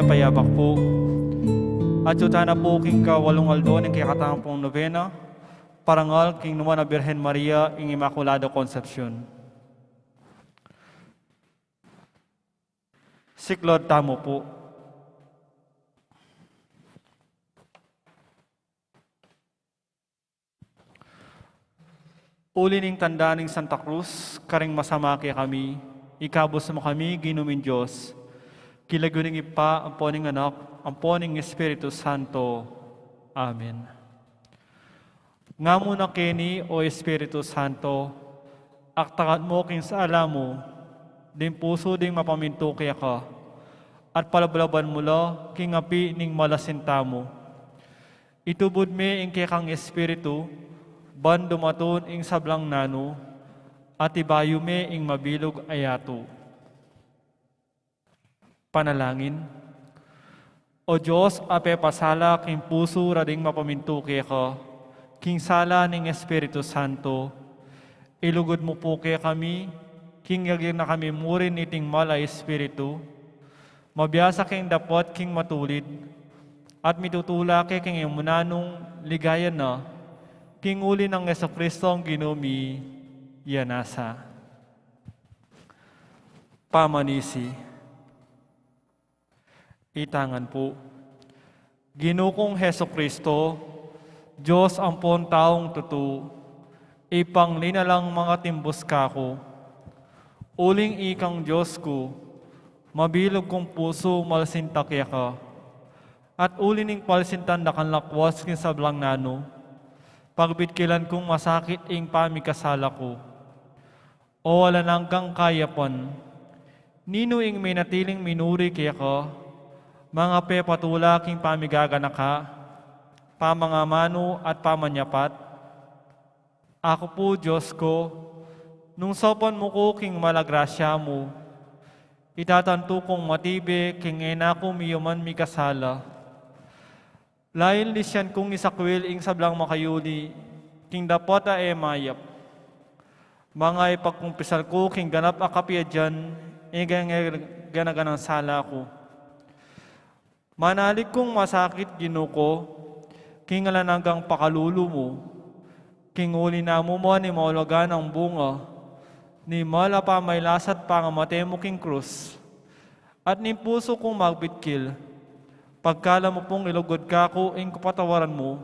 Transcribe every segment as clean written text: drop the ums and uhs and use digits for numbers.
payabak po. At yuta na po king kawalong aldo ng kikatang pong novena, parangal king naman na Birhen Maria ing Immaculado Concepcion. Siklod tamo po. Uli ning tanda ning Santa Cruz, karing masama kaya kami, ikabos mo kami, ginumin Diyos. Kilaguning ipa, ang poning anak, ang poning Espiritu Santo. Amen. Nga muna kini, o Espiritu Santo, aktakat mo king sa alam mo, din puso ding mapaminto kaya ka, at palablaban mula king api ning malasinta mo. Itubod me ing kaya kang Espiritu, ban dumaton ing sablang nano, at ibayo me ing mabilog ayato. Panalangin. O Diyos, ape pasala king puso rading mapaminto kaya ka, king sala ning Espiritu Santo, ilugod mo po kaya kami, king yagir na kami murin iting mala Espiritu, mabiyasa king dapat king matulid, at mitutula kay king imunanong ligayan na, king uli ng Jesucristo ang ginumi, yanasa. Pamanisi. Itangan po. Ginukong Jesucristo, Diyos ang pon taong tutu, ipanglina lang mga timbos kako. Uling ikang Diyos ko, mabilog kong puso malsintakya ka, at ulining palsintan na kanlakwas kin sablang nano, pagbitkilan kong masakit ing pamikasala ko. O wala nanggang kayapan, nino ing may natiling minuri kaya ka, mga pe patula king pamigagana ka, pamangamano at pamanyapat. Ako po, Diyos ko, nung sopan mo ko king malagrasya mo, itatanto kong matibe king ena ko miyuman mikasala. Lain lisyan kong isakwil ing sablang makayuli, king dapat mayap. Mga ipagkumpisal ko king ganap akapya dyan, ganaganang sala ko. Manalik kong masakit ginuko, king alananggang pakalulo mo, king uli na mo ni maulagan ang bunga, ni mala pa may lasat pangamate mo king krus, at ni puso kong magbitkil, pagkala mo pong ilugod ka ko, ing kapatawaran mo,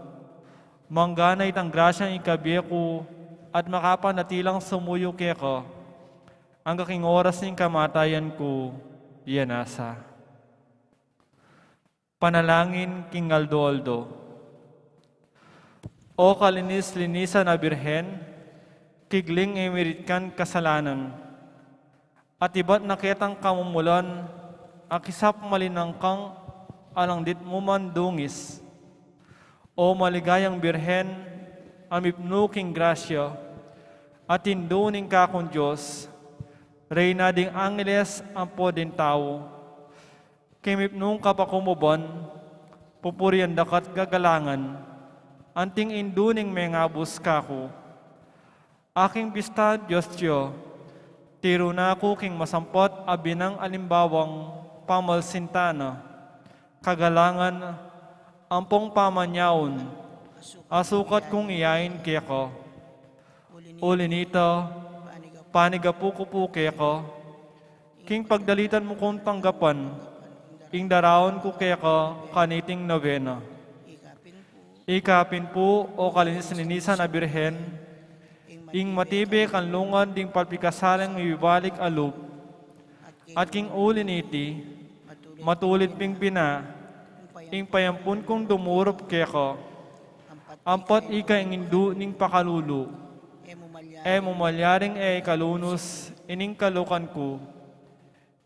mangganay tang grasyang ikabiye ko, at makapanatilang sumuyo kaya ka, ang kaking oras ning kamatayan ko, yanasa. Panalangin king Aldo. O kalinis-linisan na Birhen, kigling emiritkan kasalanan, at iba't nakitang kamumulan, akisap malinang kang alang dit mo man dungis. O maligayang Birhen, amipno king grasya, at induning kakong Diyos, reyna ding angeles ang po din tao, kimipnong kapakumuban, pupurian dakat gagalangan, anting induning may ngabos kako. Aking bista, Diyos Diyo, tiro na ako king masampot abinang alimbawang pamalsintana, kagalangan, ampong pamanyaon, asukat kong iyain kaya ko. Uli nito, panigapuko po kaya ko, king pagdalitan mo kong tanggapan, ing daraon ko kaya ka kaniting novena. Ikapin po o kalinis-linisan na Birhen, ing matibe kanlungan ding palpikasalang ibalik alub, at king uli niti, matulid ping pina, ing payampun kong dumurop kaya ka, ampat ika ing indu ning pakalulo, mumalyaring kalunos, ining kalukan ko,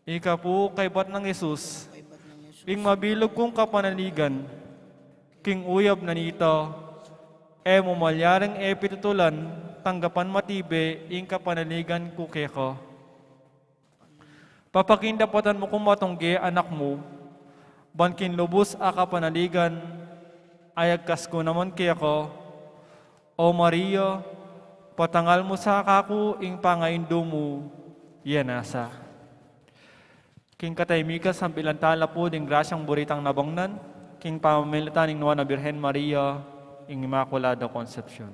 ika po kay bat ng Jesus, ing mabilog kong kapanaligan, king uyab na nito, mumalyaring pitutulan, tanggapan matibe, ing kapanaligan ko keko. Papakindapatan mo kung matungge anak mo, bankin lubos a kapanaligan, ayagkas ko naman keko, O Maria, patangal mo sa kaku, ing pangaindo mo, yanasa. King kataymikas ang bilantala po ding grasyang buritang nabangnan, king pamamilatan ng Nuana Birhen Maria, ing Immaculada Concepcion.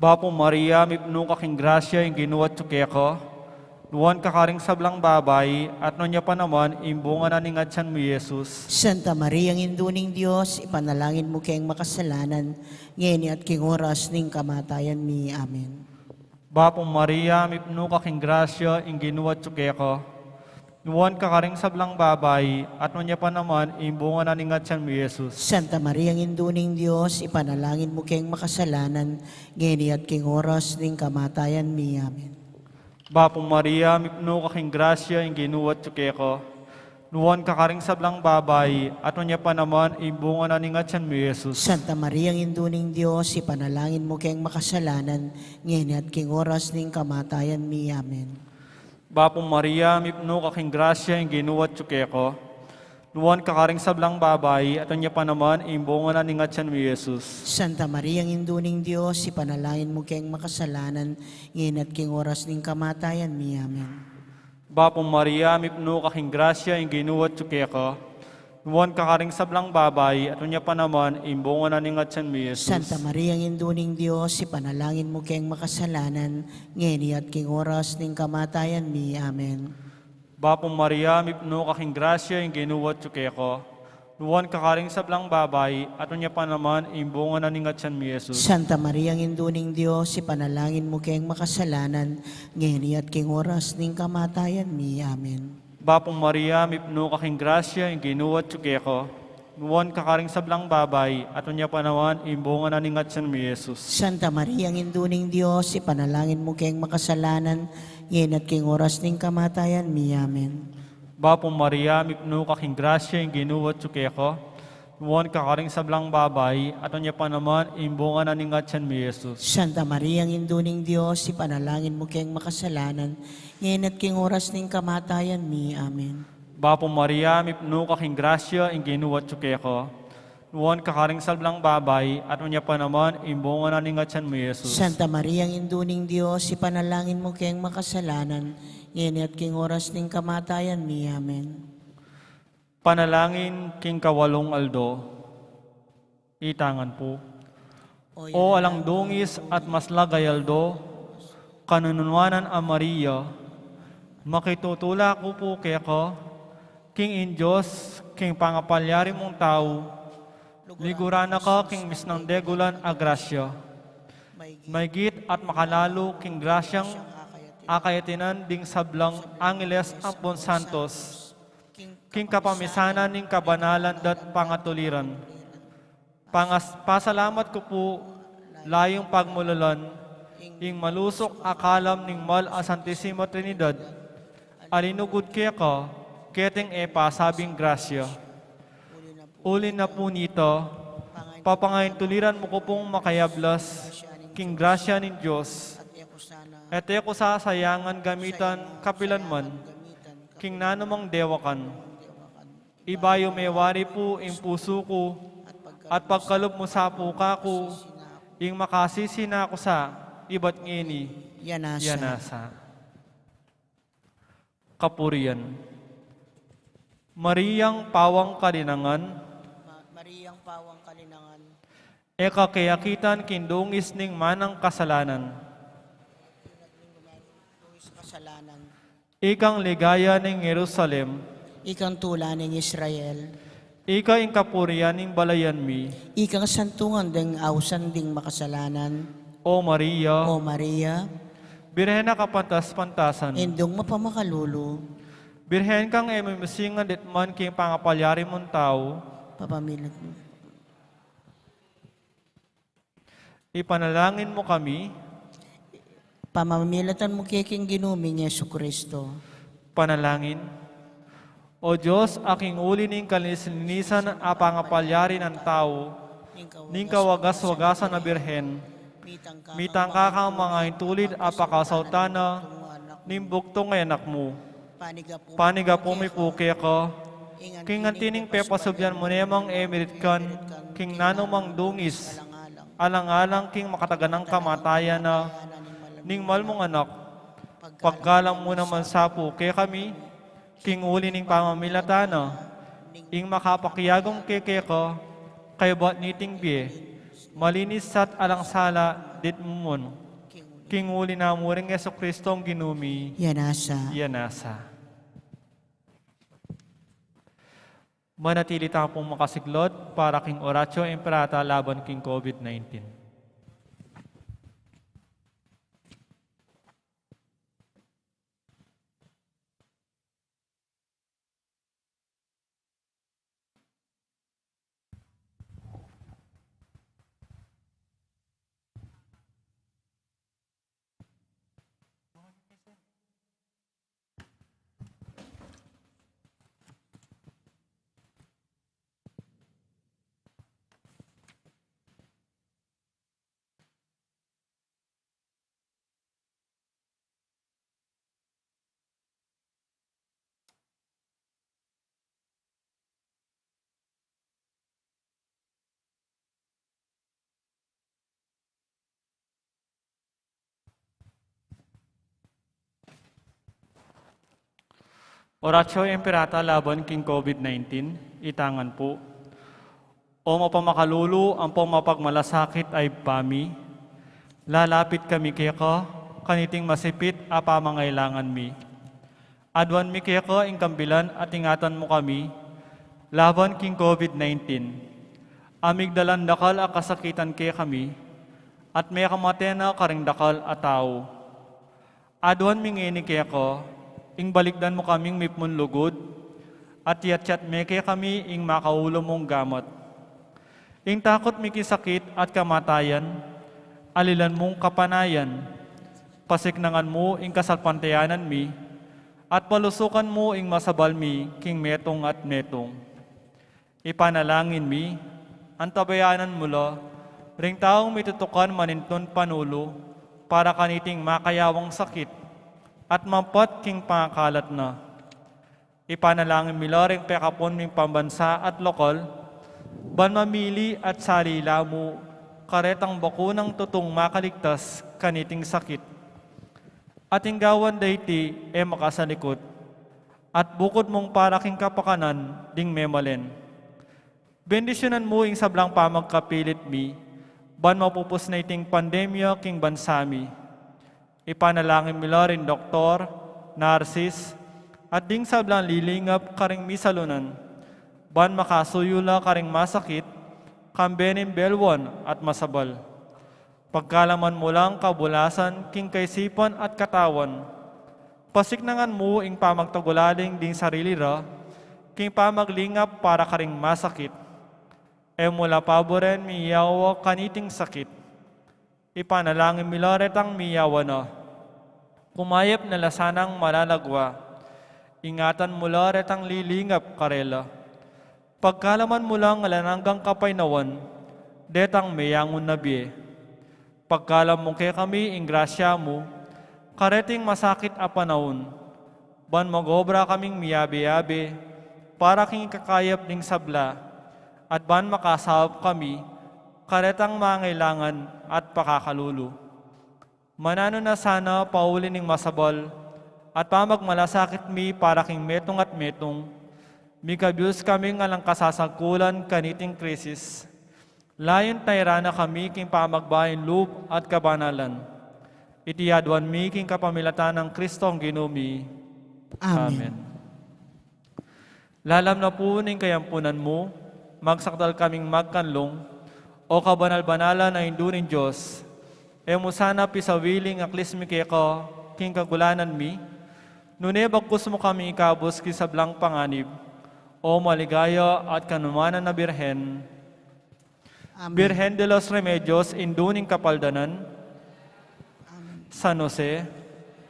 Bapo Maria, mipno kaking grasya, yung ginuwat tsukeko, nuwan kakaring sablang babay, at nunya pa naman, imbunga na ni ngadsan mo Jesus. Santa Maria, ang induning Diyos, ipanalangin mo kayong makasalanan, ngayon at king oras ning kamatayan mi. Amen. Bapo Maria, mipno kaking grasya, yung ginuwat tsukeko, nuwan kakaring sablang babay, at nunya pa naman, imbunga na ni ngadsan mo Jesus. Santa Maria, ang induning Diyos, ipanalangin mo kayong makasalanan, ngayon at king oras ning kamatayan mi. Amen. Bapo Maria, mipno kaking grasya, yung ginuwat tsukeko, nuwan kakaring sablang babay, at nunya pa naman, imbunga na ni ngadsan mo Jesus. Santa Maria, ang induning Diyos, ipanalangin mo kayong makasalanan, ngayon at king oras ning kamatayan mi. Amen. Bapo Maria, mipno kaking grasya, yung ginuwat tsukeko, nuwan kakaring sablang babay, at nunya pa naman, imbunga na ni ngadsan mo Jesus. Santa Maria, ang induning Diyos, ipanalangin mo kayong makasalanan, ngayon at king oras ning kamatayan mi. Amen. Bapo Maria, mipno kaking grasya, yung ginuwat tsukeko, nuwan kakaring sablang babay, at nunya pa naman, imbunga na ni ngadsan mo Jesus. Santa Maria, ang induning Diyos, ipanalangin mo kayong makasalanan, ngayon at king oras ning kamatayan mi. Amen. Bapo Maria, mipno kaking grasya, yung ginuwat tsukeko, nuwan kakaring sablang babay, at nunya pa naman, imbunga na ni ngadsan mo Jesus. Santa Maria, ang induning Diyos, ipanalangin mo kayong makasalanan, ngayon at king oras ning kamatayan mi. Amen. Bapo Maria, mipno kaking grasya, yung ginuwat tsukeko, nuwan kakaring sablang babay, at nunya pa naman, imbunga na ni ngadsan mo Jesus. Santa Maria, ang induning Diyos, ipanalangin mo kayong makasalanan, ngayon at king oras ning kamatayan mi. Amen. Bapo Maria, mipno kaking grasya, yung ginuwat tsukeko, nuwan kakaring sablang babay, at nunya pa naman, imbunga na ni ngadsan mo Jesus. Santa Maria, ang induning Diyos, ipanalangin mo kayong makasalanan, ngayon at king oras ning kamatayan mi. Amen. Bapo Maria, mipno kaking grasya, yung ginuwat tsukeko, nuwan kakaring sablang babay, at nunya pa naman, imbunga na ni ngadsan mo Jesus. Santa Maria, ang induning Diyos, ipanalangin mo kayong makasalanan, ngayon at king oras ning kamatayan mi. Amen. Panalangin king kawalong aldo, itangan po. O alang dungis at maslagayaldo, kanunuanan a Maria, makitutula ko po keko, king in Diyos, king pangapalyari mong tao, ligurana ka king misnang degulan a grasya, maygit at makalalo king grasyang akayatinan ding sablang Angeles Ampon Santos, king kapamisanan ning kabanalan dat pangatuliran. Pasalamat ko po layong pagmululan, ing malusok akalam ning mal a Santissima Trinidad, alinugod kaya ka, keteng sabing grasya. Uli na po nito, papangayin tuliran mo ko pong makayablas, king grasya ning Diyos, et ko sa sayangan gamitan kapilanman, king nanumang dewakan. Ibayo may wari po ing puso ko, at pagkalob mo sa puka ko, ing makasisina ko sa iba't ngini, yanasa. Kapurian. Mariyang pawang kalinangan, Mariyang pawang kalinangan, eka kayakitan kindungis ning manang kasalanan, kasalanan, ikang ligaya ning Jerusalem, ikang tula ng Israel, ika ing kapurian ning balayan mi, ikang santungan ding awsan ding makasalanan, O Maria, O Maria, Birhen na kapantas-pantasan, indong mapamakalulu, Birhen kang emimusingan ditman king pangapalyari mong tao, papamilat mo. ipanalangin mo kami, Pamamilatan mo kiking ginuming Yesu Kristo. panalangin. O Diyos, aking uli ning kalinisan a pangapalyari ng tao, ning kawagas-wagasan na birhen, mitang kakang mga intulid apakasautana, ning buktong ngay anak mo. Paniga po may puke ka, king antining pepasubyan mo nemang emerit kan, king nanumang dungis, alang-alang king makataganang kamatayan na, ning malmong anak, pagkalam mo naman sa puke kami, king uli ning pamamilatana, ing makapakiyagong keke ka, kay bat niting biye, malinis at alangsala dit mumon, king uli na mo ring Yeso Kristong ginumi, yanasa. Manatili tayo pong makasiglod para king Oratio Imperata laban king COVID-19. Oratio Imperata laban king COVID-19, itangan po. O mapamakalulu ang pumapagmalasakit ay pami, lalapit kami kaya ka, kaniting masipit apa mangailangan mi. Adwan mi kaya ka ingkambilan at ingatan mo kami, laban king COVID-19. Amigdalan dakal a kasakitan kaya kami, at may kamatena karing dakal a tao. Adwan mi ngini kaya ka, ing balikdan mo kaming mipmun lugod, at yat-yat meke kami ing makaulo mong gamot. Ing takot miki sakit at kamatayan, alilan mong kapanayan, pasiknangan mo ing kasalpantayanan mi, at palusukan mo ing masabal mi king metong at metong. Ipanalangin mi, antabayanan mula, ring taong mitutukan maninton panulo, para kaniting makayawang sakit, at mampat king pangakalat na. Ipanalangin mila ring pekapon ming pambansa at lokal, ban mamili at salila mo, karetang bakunang tutong makaligtas kaniting sakit. At inggawan dayti makasalikot, at bukod mong para king kapakanan ding memalen. Bendisyonan mo ing sablang pamagkapilit mi, ban mapupus na iting pandemya king bansami. Ipanalangin mila rin doktor, narsis, at ding sablang lilingap karing misalunan, ban makasuyula karing masakit, kambenin belwan at masabal. Pagkalaman mo lang kabulasan, king kaisipan at katawan, pasiknangan mo ing pamagtagulaling ding sarili ra, king pamaglingap para karing masakit. Mula paboren miyawa kaniting sakit. Ipanalangin milaretang miyawa na. Kumayap na lasanang malalagwa. Ingatan mula retang lilingap karela. Pagkalaman mo lang alananggang kapaynawan, detang mayangon na biye. Pagkalam mo kay kami ing grasya mo, kareting masakit a panahon, ban magobra kaming miyabe-yabe, para king kakayap ding sabla, at ban makasahap kami, karetang mangailangan at pakakalulu. Manano na sana pauli ning masabal, at pamagmalasakit mi para king metong at metong, mikabiyos kami nga lang kasasagkulan kaniting krisis. Layon tayrana kami king pamagbayin loob at kabanalan. Itiyadwan mi king kapamilatan ng Kristong ginumi. Amen. Lalam na po ning kayampunan mo, magsakdal kaming magkanlong, o kabanal-banala na indunin Diyos, mo sana pisawiling aklis mi keko, king kagulanan mi, nune bagkus mo kami ikabos kisablang panganib, o maligaya at kanumanan na birhen. Amen. Birhen de los Remedios, induning kapaldanan, San Jose,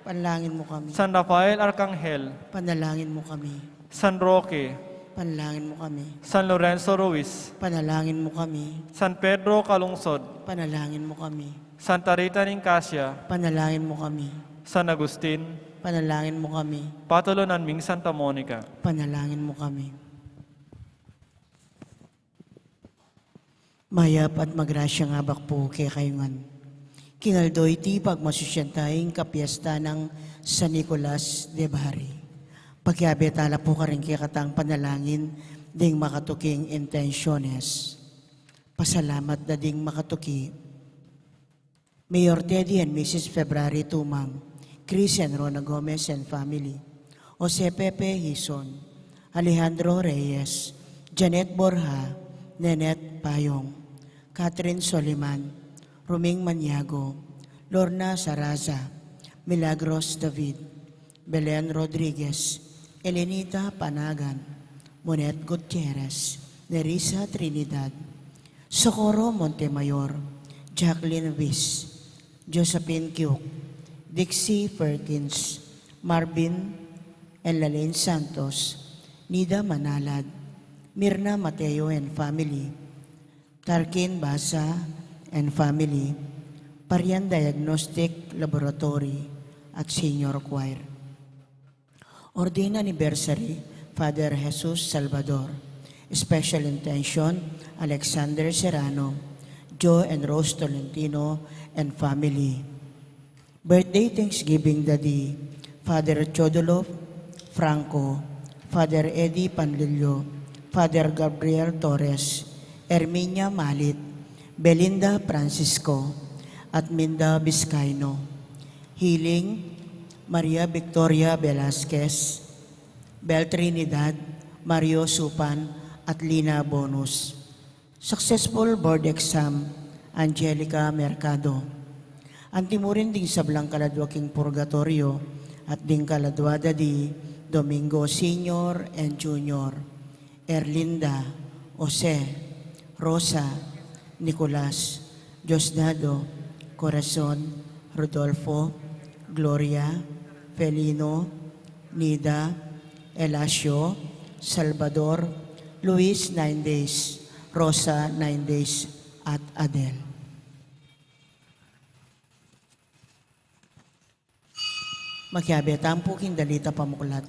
Panalangin mo kami. San Rafael Arcangel, Panalangin mo kami. San Roque, panalangin mo kami. San Lorenzo Ruiz, Panalangin mo kami. San Pedro Calungsod, Panalangin mo kami. Santa Rita Nicasia, Panalangin mo kami. San Agustin, Panalangin mo kami. Patulo ng Ming Santa Monica. Panalangin mo kami. Mayap at magrasya nga bakpo kay kayungan. Kinaldoy ti pagmasusyantaying kapiesta ng San Nicolas de Bari. Pagkabetala po ka rin kay katang panalangin ding makatuking intensyones. Pasalamat na ding makatuki. Mayor Teddy and Mrs. February Tumang, Chris and Rona Gomez and family, Jose Pepe Hison, Alejandro Reyes, Janet Borja, Nenet Payong, Catherine Soliman, Ruming Maniago, Lorna Saraza, Milagros David, Belen Rodriguez, Elenita Panagan, Monet Gutierrez, Nerissa Trinidad, Socorro Montemayor, Jacqueline Viz, Josephine Kyuk, Dixie Perkins, Marvin Enlalain Santos, Nida Manalad, Mirna Mateo and family, Tarkin Basa and family, Parian Diagnostic Laboratory at Senior Choir. Ordin Anniversary, Father Jesus Salvador. Special Intention, Alexander Serrano, Joe and Rose Tolentino and family. Birthday Thanksgiving Daddy, Father Chodolo Franco, Father Eddie Panlilio, Father Gabriel Torres, Erminia Malit, Belinda Francisco, at Minda Vizcaino. Healing, Maria Victoria Velasquez, Bel Trinidad, Mario Supan, at Lina Bonus. Successful board exam, Angelica Mercado. Antimurin ding sablang kaladwaking purgatorio at ding kaladwada di Domingo Senior and Junior, Erlinda, Jose, Rosa, Nicolas, Diosdado, Corazon, Rodolfo, Gloria, Felino, Nida, Elasio, Salvador, Luis 9 days, Rosa 9 days, at Adele. Magkabetang po kindalita pamuklat.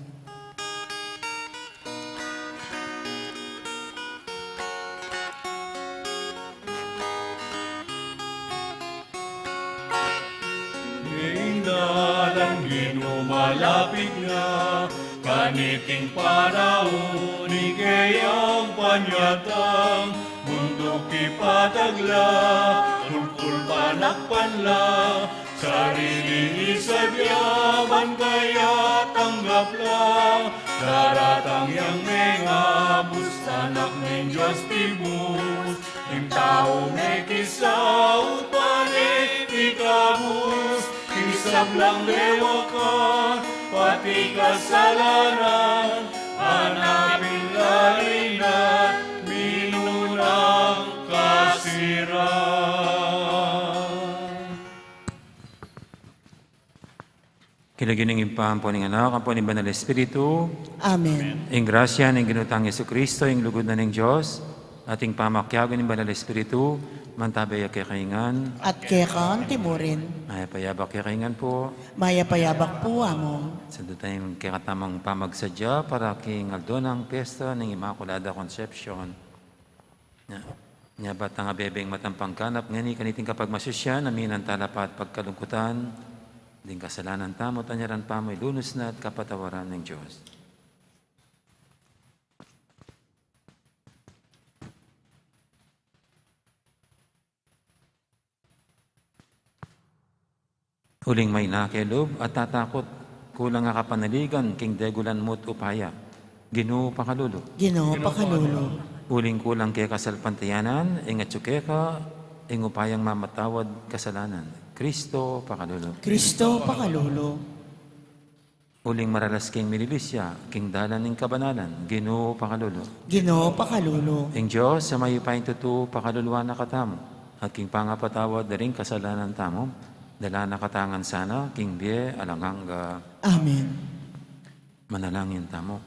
Dalang ginumalapit nga, kaniting panahon, ikayang panyatang, mundo kipatagla, kulkul panakpanla, sarili isadyaman kaya tanggap lang, daratang yang mengabus, anak ng Diyos tibus, yung tao may kisaut panik ikabus, isab lang dewa ka, pati kasalanan, hanapin lain at minunang kasiran. Kilagining impam po ng anak, ang po ng Banal Espiritu, Amen. ang grasya ng ginutang Yesu Kristo, ang lugod na ng Diyos, ating pamakyago ng Banal Espiritu, mantabay kay kaingan, At kaya kaan timurin, ay payabak kay kaingan po, mayapayabak po among. sa dutayong kay katamang pamagsadya para king aldo ng pesta ng Immaculada Conception. Nya ba't ang abebeng matampang kanap, ngani kaniting kapag masusya, namin ang talapat pagkalungkutan, ding kasalanan tamot, anyaran pa may lunos na at kapatawaran ng Diyos. Huling may nakelob at tatakot, kulang nga kapanaligan, king degulan mo't upaya. Ginoo pakalulu. Ginoo pakalulo. Huling kulang kay kasalpantayanan, ing atsukeka, ing upayang mamatawad kasalanan. Kristo pakalulu. Kristo pakalulo. Huling maralas king mililisya, king dalan ing kabanalan. Ginoo pakalulu. Ginoo pakalulo. Ing Diyos sa mayupayin tutu pakaluluan na katamo. At king pangapatawad na rin kasalanan tamo. Dala nakatangan sana, king bie alanganga. Amen. Manalangin tamo.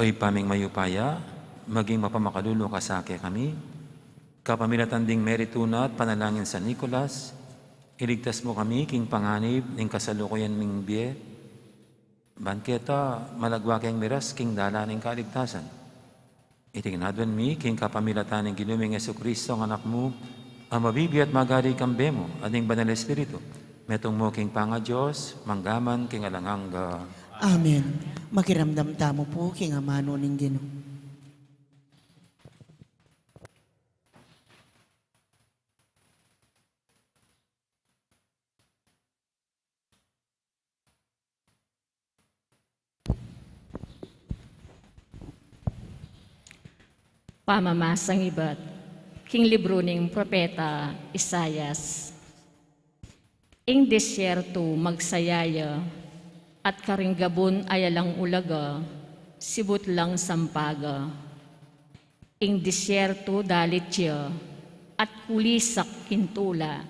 Oy paming mayupaya, maging mapamakalulo ka sa kami, kapamilatan ding merituna at panalangin sa Nicolas, iligtas mo kami king panganib ning kasalukuyan ming biye, banketa malagwa keng miras king dala ning kaligtasan. Itingnadwan mi king kapamilatan ng ginuming Jesucristo ang anak mo, ang mabibi at magari kang bemo, ading banal espiritu, metong mo king panga Diyos, manggaman king alanganga. Amen. Makiramdam tamo po king amano ning Ginoo. Pamamasang iba't king libro ning propeta Isayas. Ing desyerto magsayaya at karinggabon ayalang ulaga, sibut lang sampaga. Ing desyerto dalit siya at kulisak kintula.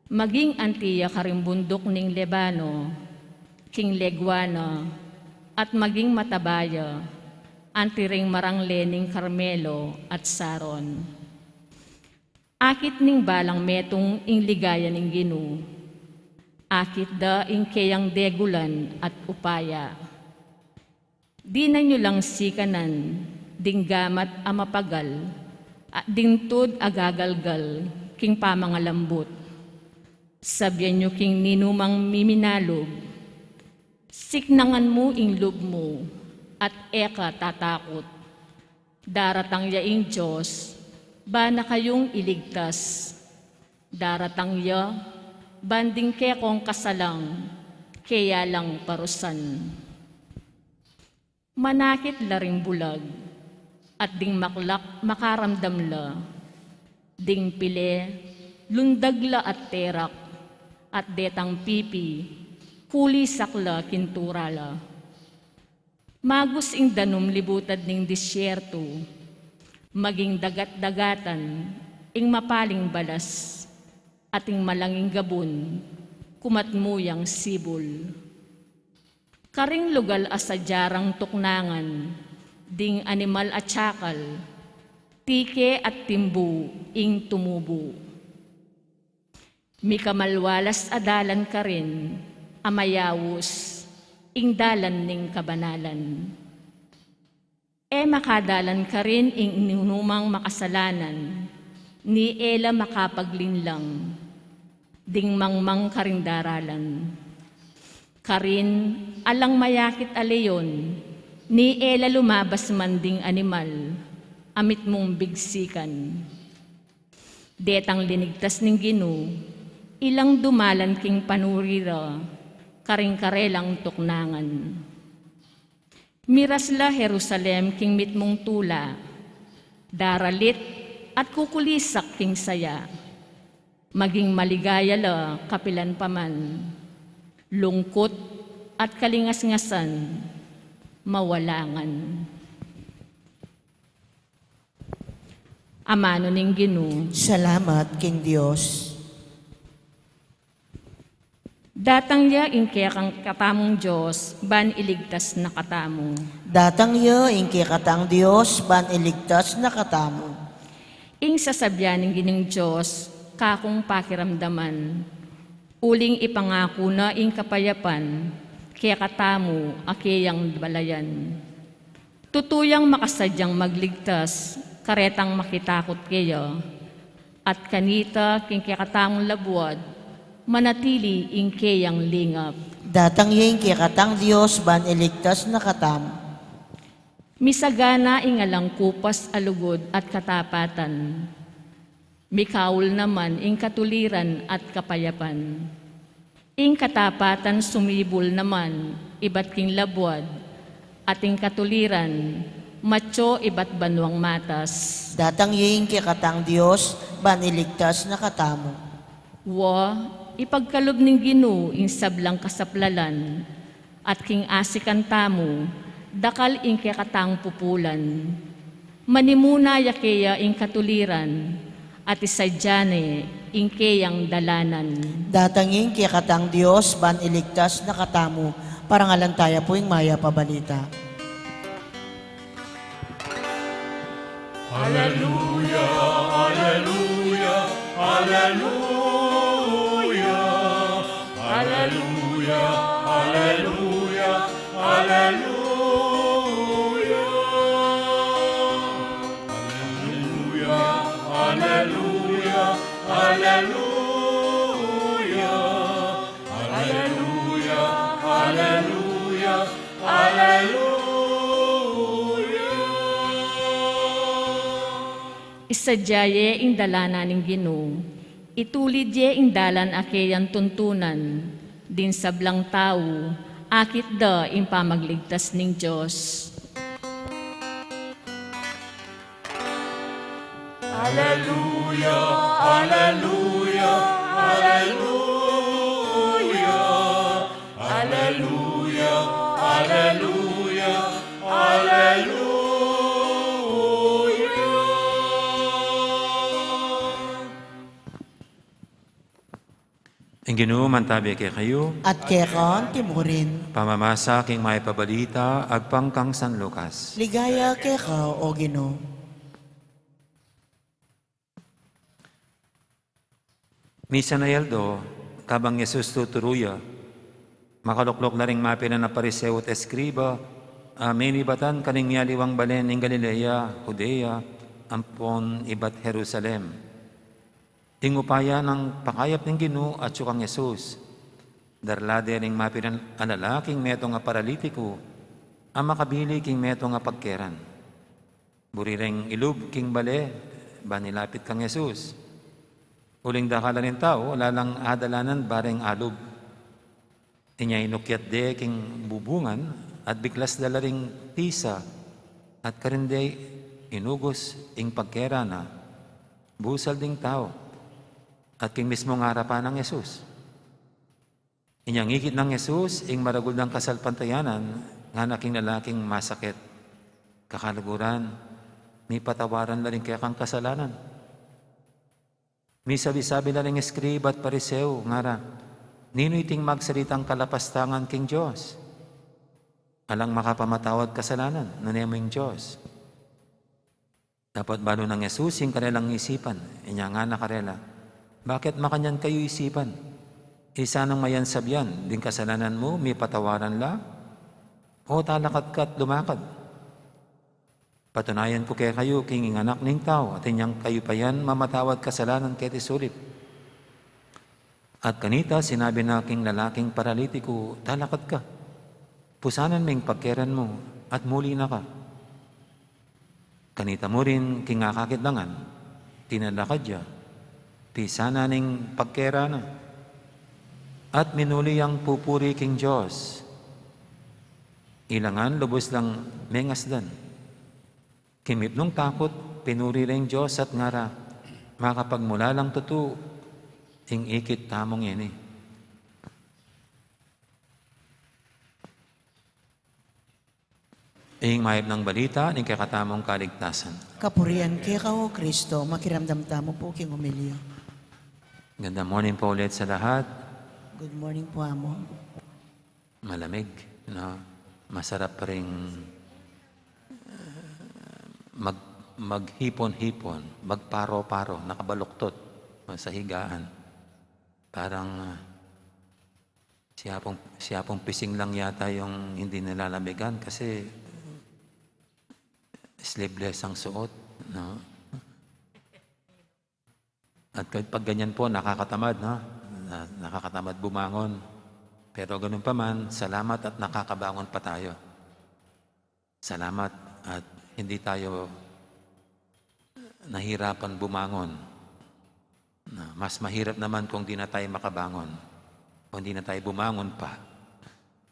Maging antiya karimbundok ning Lebano, king legwana at maging matabaya, antiring marangle ning Carmelo at Saron. Akit ning balang metong ing ligaya ning Ginoo, akit da ing kayang degulan at upaya. Di na nyo lang sikanan, ding gamat amapagal, at dingtod agagalgal, king pamangalambot. Sabyan nyo king ninumang miminalog, siknangan mo ing loob mo, at eka tatakot. Daratang yaing Diyos, ba na kayong iligtas? Daratang ya, banding kekong kasalang, kaya lang parusan. Manakit laring bulag, at ding maklak makaramdam la, ding pile, lundagla at terak, at detang pipi, kuli sakla kinturala. Magus ing danum libutad ning disyerto, maging dagat-dagatan, ing mapaling balas, ating malanging gabon, kumatmuyang sibol. Karing lugal asadyarang tuknangan, ding animal at tsakal, tike at timbu, ing tumubo. Mikamalwalas adalan ka rin, amayawos, ing dalan ning kabanalan. E makadalan ka rin ing inunumang makasalanan, ni ela makapaglinlang, ding mangmang karing daralan. Karin alang mayakit aleyon, ni ela lumabas man ding animal, amit mong bigsikan. Detang linigtas ning Ginoo, ilang dumalan king panurira, karing-karelang tuknangan. Mirasla Jerusalem king mitmong tula, daralit at kukulisak king saya, maging maligaya la kapilan paman, lungkot at kalingas-ngasan, mawalangan. Amano ning Ginoo, Salamat king Dios. datang ya ing kaya kang katamong Diyos, ban iligtas na katamo. Datang yo ingki katang Dios ban iligtas na katamo. Ing sasabyan ng gining Diyos, kakong pakiramdaman, uling ipangako na ing kapayapan, kaya katamo akiyang balayan. Tutuyang makasadyang magligtas, karetang makitakot kaya, at kanita king kaya katamong labuad, manatili ing kayang lingap. Datang yo ingki katang Dios ban iligtas na katamo. Misagana ing alang kupas alugod at katapatan. Mikawul naman ing katuliran at kapayapan. Ing katapatan sumibol naman iba't king labuad at ing katuliran matyo iba't banwang matas. Datang yo ingki katang Dios ban iligtas na katamo. Wa ipagkalob ning Ginoo ing sablang kasaplalan at king asikan tamo dakal ing katang pupulan. Manimuna yakeya ing katuliran at isadyane ing kayang dalanan. Datang yo ingki katang Dios ban iligtas na katamo. Parangalan tayo po ing maya pabalita. Isadyaye ing dalana ning Ginoo, itulid ye ing dalan akeyan tuntunan, din sablang tao, akit da ing pamagligtas ning Diyos. Ang Ginoo mantabi kay kayo, At kekon timurin. pamamasa king may pabalita, agpang kang San Lucas. Ligaya keka o Ginoo. Misa na yaldo, kabang Yesus tuturuya, makaluklok na ring mapina na pariseo at eskriba, minibatan kaning yaliwang balen ng Galilea, Judea, ampon ibat Jerusalem. Ingupaya ng pakayap ng Ginoo at sukang Yesus. Darlade ring mapinan analaking meto nga paralitiko, ang makabili king meto nga pagkeran. Burireng ilub king bale, banilapit kang Yesus. Uling dakalan ng tao, lalang adalanan bareng alub. Inya inukyat de king bubungan at biglas dalaring tisa at karinde inugos ing pagkera na busal ding tao at king mismo nga harapan ng Yesus. Inyang ngikit ng Yesus ing maragul ng kasalpantayanan nga naking lalaking masakit. Kakalaguran, may patawaran na rin kaya kang kasalanan. May sabi-sabi na rin eskriba at pariseo nga ra, nino iting magsalitang kalapastangan king Diyos. Alang makapamatawad kasalanan, nanemo yung Diyos. Dapat balo ng Yesus yung kanilang isipan, inya nga nakarela. Bakit makanyan kayo isipan? Isa nang mayan sabyan, din kasalanan mo, may patawaran la? O talakat ka at lumakad? Patunayan ko kaya kayo, king anak ng tao, at inyang kayo pa yan, mamatawad kasalanan kaya tisulit. At kanita, sinabi na king lalaking paralitiko, talakad ka. Pusanan ming pagkeran mo, at muli na ka. Kanita mo rin, king akakitlangan, tinalakad ya, pisana ning pagkera na. At minuli ang pupuri king Diyos. Ilangan, lubos lang mengasdan. Kimip nung takot, pinuri rin Diyos at ngara, makapagmula lang tutu, ing ikit tamong ini. Ing mayab ng balita, ing kakatamong kaligtasan. Kapurian keka o Kristo, makiramdam tamo po king umilyo. Ganda morning po ulit sa lahat. Good morning po, Amo. Malamig, no? Masarap pa rin maghipon-hipon, magparo-paro, nakabaluktot sa higaan. Parang siya pong pising lang yata yung hindi nilalamigan kasi sleeveless ang suot. No? At pag ganyan po, nakakatamad, no? Nakakatamad bumangon. Pero ganun pa man, salamat at nakakabangon pa tayo. Salamat at hindi tayo nahirapan bumangon. Mas mahirap naman kung di na tayo makabangon. Kung di na tayo bumangon pa.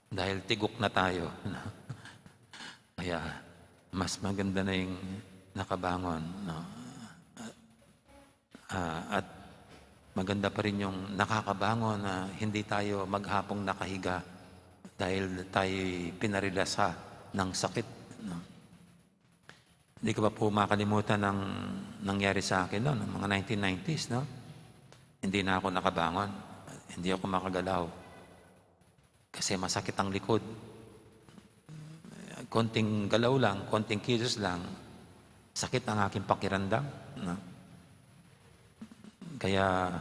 Dahil tigok na tayo. Kaya mas maganda na yung nakabangon. No? At maganda pa rin yung nakakabangon na hindi tayo maghapong nakahiga dahil tayo pinarilasa ng sakit. No? Hindi ko pa po makalimutan ng nangyari sa akin noon, ng mga 1990s. No? Hindi na ako nakabangon. Hindi ako makagalaw. Kasi masakit ang likod. Konting galaw lang, konting kilos lang, sakit ang aking pakiramdam. No? Kaya,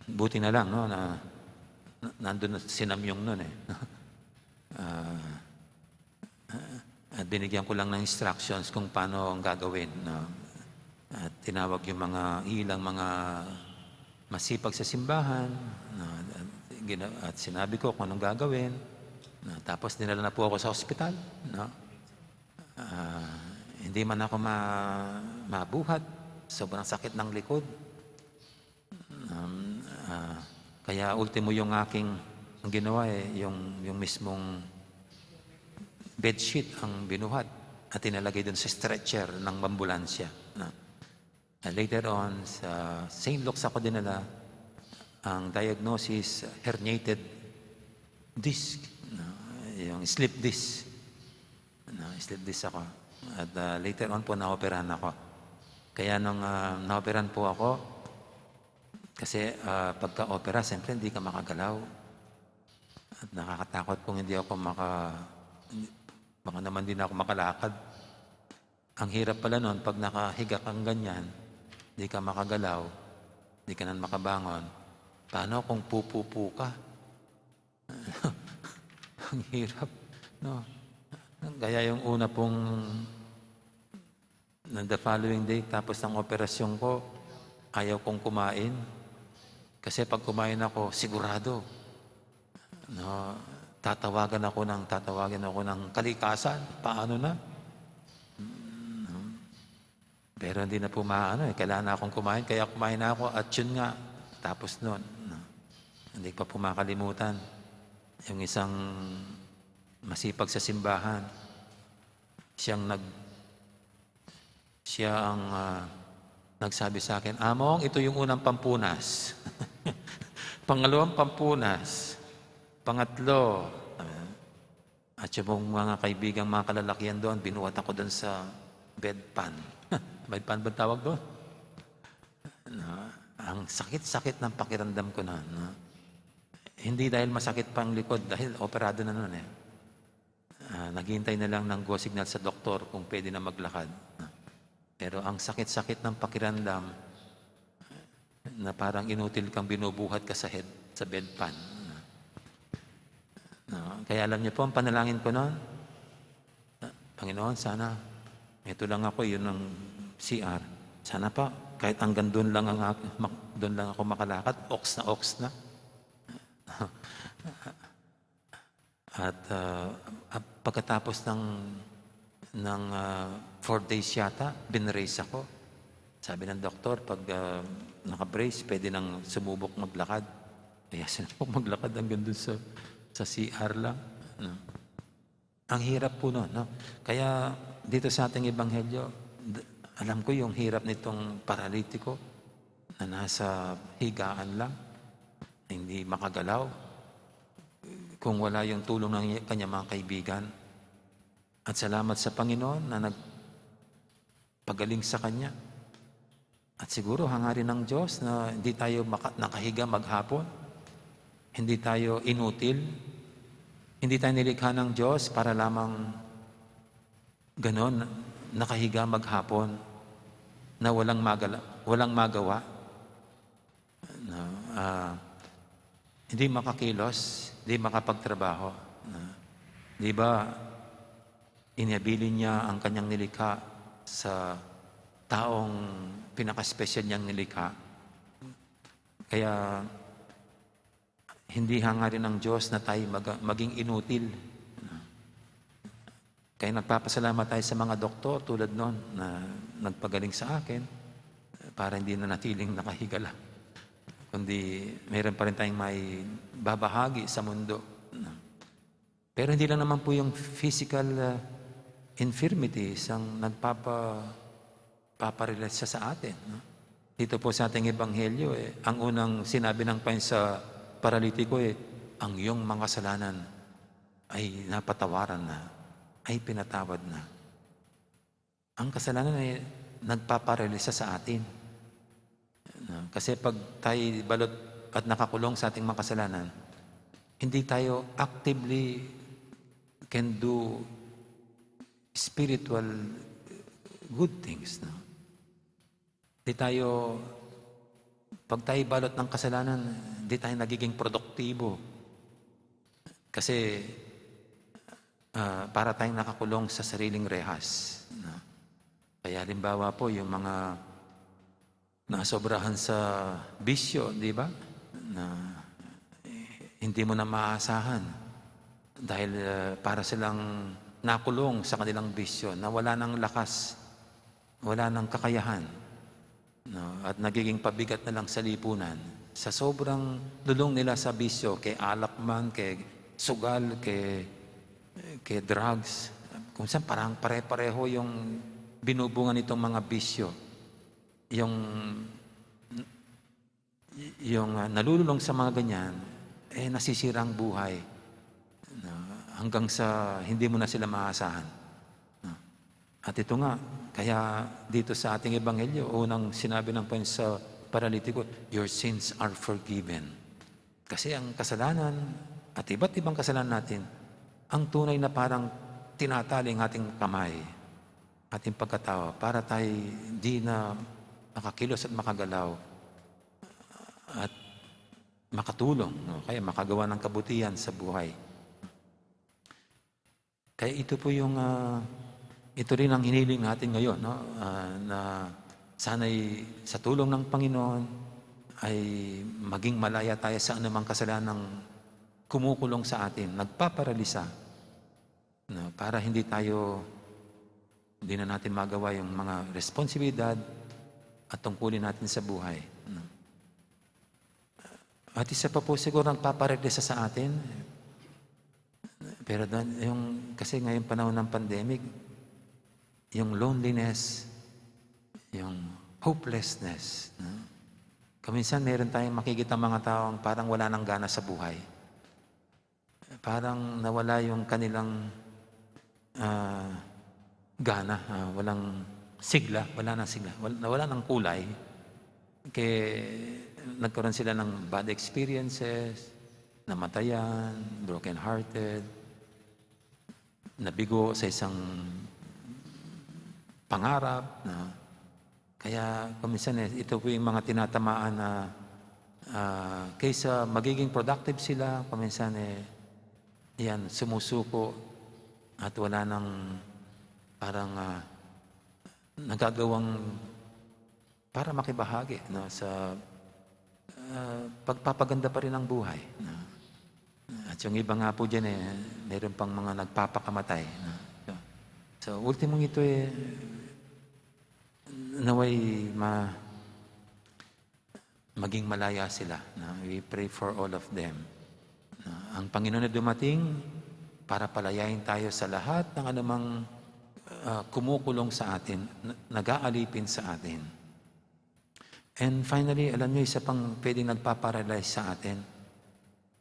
buti na lang, no, na nandun na si Namyong nun eh. At binigyan ko lang ng instructions kung paano ang gagawin. No? At tinawag yung ilang mga masipag sa simbahan. No? At sinabi ko kung anong gagawin. No? Tapos dinala na po ako sa ospital. No? Hindi man ako mabuhat. Sobrang sakit ng likod. Kaya ultimo yung ang ginawa yung mismong bedsheet ang binuhat at tinalagay dun sa stretcher ng ambulansya. No? Later on, sa St. Luke's ako dinala, ang diagnosis, herniated disc, no? Yung slip disc. No? Slip disc ako. At later on po, naoperahan ako. Kaya nung naoperahan po ako, kasi pagka-opera, siyempre hindi ka makagalaw. At nakakatakot kung hindi ako baka naman din ako makalakad. Ang hirap pala nun, pag nakahiga kang ganyan, di ka makagalaw, di ka nan makabangon. Paano kung pupupu ka? Ang hirap. No? Gaya yung una pong the following day, tapos ng operasyon ko, ayaw kong kumain. Kasi pag kumain ako, sigurado. No? Tatawagan ako ng kalikasan. Paano na? Pero hindi na po kailangan na akong kumain. Kaya kumain na ako at yun nga. Tapos noon, hindi pa po makalimutan. Yung isang masipag sa simbahan. Siya ang nagsabi sa akin, Among, ito yung unang pampunas. Pangalawang pampunas. Pangatlo, at yung mga kaibigang mga kalalakihan doon, binuhat ako doon sa bedpan. Bedpan ba tawag doon? No, ang sakit-sakit ng pakiramdam ko na. No? Hindi dahil masakit pang likod, dahil operado na noon eh. Naghihintay na lang ng go signal sa doktor kung pwede na maglakad. Pero ang sakit-sakit ng pakiramdam, na parang inutil kang binubuhat ka sa bedpan. No, kaya alam niyo po, ang panalangin ko noon, Panginoon, sana, ito lang ako, yun ang CR. Sana pa, kahit hanggang doon lang ako makalakad, ox na. At pagkatapos ng 4 days yata, binrace ako. Sabi ng doktor, pag naka-brace, pwede nang sumubok maglakad. Kaya sinubok maglakad hanggang doon sa CR lang. No? Ang hirap po nun. No? Kaya dito sa ating ebanghelyo, alam ko yung hirap nitong paralitiko na nasa higaan lang, hindi makagalaw, kung wala yung tulong ng kanyang mga kaibigan. At salamat sa Panginoon na nagpagaling sa kanya. At siguro hangarin ng Diyos na hindi tayo nakahiga maghapon, hindi tayo inutil, hindi tayo nilikha ng Diyos para lamang ganon, nakahiga maghapon na walang magawa. No, hindi makakilos, hindi makapagtrabaho. No. Di ba, inabilin niya ang kanyang nilikha sa taong pinaka-special niyang nilikha. Kaya, hindi hangarin ng Diyos na tayo maging inutil. Kaya nagpapasalamat tayo sa mga doktor tulad nun na nagpagaling sa akin para hindi na natiling nakahiga lang. Kundi mayroon pa rin tayong may babahagi sa mundo. Pero hindi lang naman po yung physical infirmities ang nagpaparelate sa atin. Dito po sa ating ebanghelyo, ang unang sinabi ng Panginoon sa paralitiko, ang iyong mga kasalanan ay napatawaran na, ay pinatawad na. Ang kasalanan ay nagpaparelisa sa atin. Kasi pag tayo balot at nakakulong sa ating mga kasalanan, hindi tayo actively can do spiritual good things. No? Di tayo, pag tayo balot ng kasalanan, di tayo nagiging produktibo. Kasi para tayong nakakulong sa sariling rehas. No? Kaya halimbawa po, yung mga nasobrahan sa bisyo, di ba? Na hindi mo na maasahan dahil para silang nakulong sa kanilang bisyo, na wala ng lakas, wala ng kakayahan, no? At nagiging pabigat na lang sa lipunan sa sobrang lulong nila sa bisyo, kay alak man, kay sugal, kay drugs. Kung saan parang pare-pareho yung binubungan nitong mga bisyo. Yung nalululong sa mga ganyan, nasisira ang buhay. No? Hanggang sa hindi mo na sila maasahan. No? At ito nga, kaya dito sa ating ebanghelyo, unang sinabi ng Panginoon sa paralitiko, your sins are forgiven. Kasi ang kasalanan, at iba't ibang kasalanan natin, ang tunay na parang tinatali ang ating kamay, ating pagkatao, para tayo di na makakilos at makagalaw at makatulong, no? Kaya makagawa ng kabutihan sa buhay. Kaya ito po yung ito rin ang hiniling natin ngayon, no? Na sana'y sa tulong ng Panginoon ay maging malaya tayo sa anumang kasalanang kumukulong sa atin, nagpaparalisa, no? Para hindi na natin magawa yung mga responsibilidad at tungkulin natin sa buhay. No? At isa pa po siguro nagpaparalisa sa atin, pero kasi ngayong panahon ng pandemic, yung loneliness, yung hopelessness. No? Kaminsan meron tayong makikita mga taong parang wala nang gana sa buhay. Parang nawala yung kanilang gana, walang sigla, wala nang kulay. Kaya nagkaroon sila ng bad experiences, namatayan, broken-hearted, nabigo sa isang pangarap. No? Kaya kuminsan ito po yung mga tinatamaan na kaysa magiging productive sila, kuminsan yan, sumusuko at wala nang parang nagagawang para makibahagi, no, sa pagpapaganda pa rin ng buhay. No? At yung iba nga po dyan meron pang mga nagpapakamatay. No? So ultimong ito naway maging malaya sila. No? We pray for all of them. No? Ang Panginoon na dumating para palayain tayo sa lahat ng anumang kumukulong sa atin, nag-aalipin sa atin. And finally, alam niyo, isa pang pwedeng nagpaparalyze sa atin,